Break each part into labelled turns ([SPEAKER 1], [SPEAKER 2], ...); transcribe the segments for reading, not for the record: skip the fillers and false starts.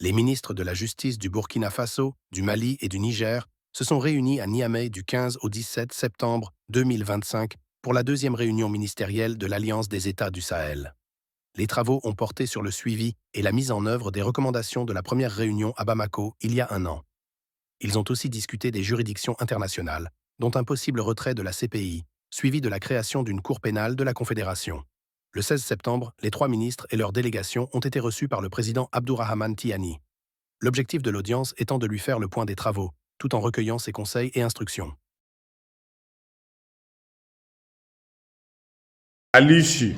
[SPEAKER 1] Les ministres de la Justice du Burkina Faso, du Mali et du Niger se sont réunis à Niamey du 15 au 17 septembre 2025 pour la deuxième réunion ministérielle de l'Alliance des États du Sahel. Les travaux ont porté sur le suivi et la mise en œuvre des recommandations de la première réunion à Bamako il y a un an. Ils ont aussi discuté des juridictions internationales, dont un possible retrait de la CPI, suivi de la création d'une cour pénale de la Confédération. Le 16 septembre, les trois ministres et leur délégation ont été reçus par le président Abdourahmane Tiani. L'objectif de l'audience étant de lui faire le point des travaux, tout en recueillant ses conseils et instructions.
[SPEAKER 2] À l'issue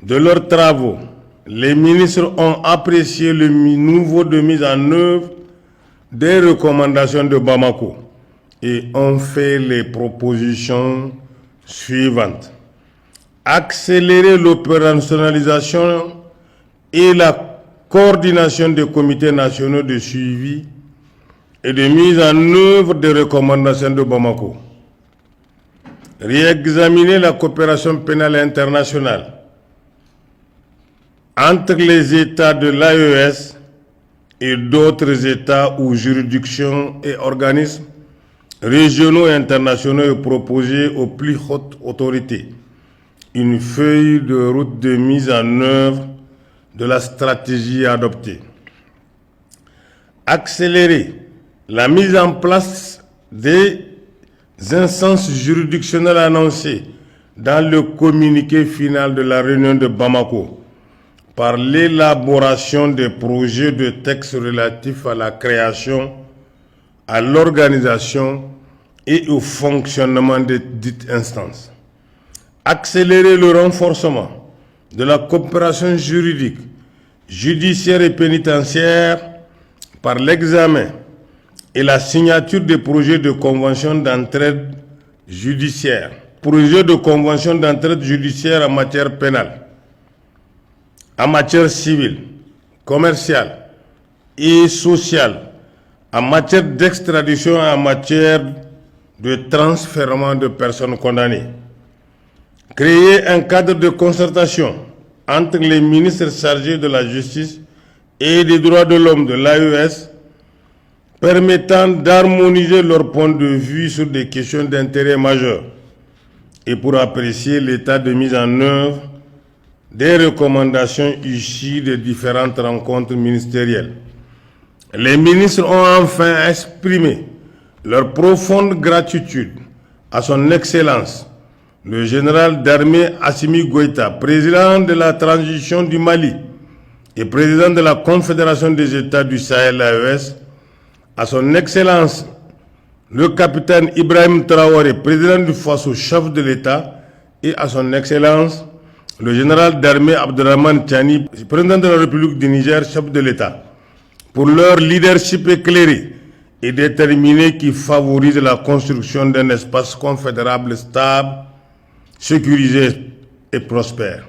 [SPEAKER 2] de leurs travaux, les ministres ont apprécié le niveau de mise en œuvre des recommandations de Bamako et ont fait les propositions suivantes. Accélérer l'opérationnalisation et la coordination des comités nationaux de suivi et de mise en œuvre des recommandations de Bamako. Réexaminer la coopération pénale internationale entre les États de l'AES et d'autres États ou juridictions et organismes régionaux et internationaux et proposer aux plus hautes autorités une feuille de route de mise en œuvre de la stratégie adoptée. Accélérer la mise en place des instances juridictionnelles annoncées dans le communiqué final de la réunion de Bamako par l'élaboration des projets de textes relatifs à la création, à l'organisation et au fonctionnement de dites instances. Accélérer le renforcement de la coopération juridique, judiciaire et pénitentiaire par l'examen et la signature des projets de convention d'entraide judiciaire. Projets de convention d'entraide judiciaire en matière pénale, en matière civile, commerciale et sociale, en matière d'extradition et en matière de transfèrement de personnes condamnées. Créer un cadre de concertation entre les ministres chargés de la justice et des droits de l'homme de l'AES permettant d'harmoniser leur point de vue sur des questions d'intérêt majeur et pour apprécier l'état de mise en œuvre des recommandations issues des différentes rencontres ministérielles. Les ministres ont enfin exprimé leur profonde gratitude à son Excellence, le général d'armée Assimi Goïta, président de la transition du Mali et président de la Confédération des États du Sahel AES, à son Excellence, le capitaine Ibrahim Traoré, président du Faso, chef de l'État, et à son Excellence, le général d'armée Abdourahmane Tiani, président de la République du Niger, chef de l'État, pour leur leadership éclairé et déterminé qui favorise la construction d'un espace confédérable stable, sécurisé et prospère.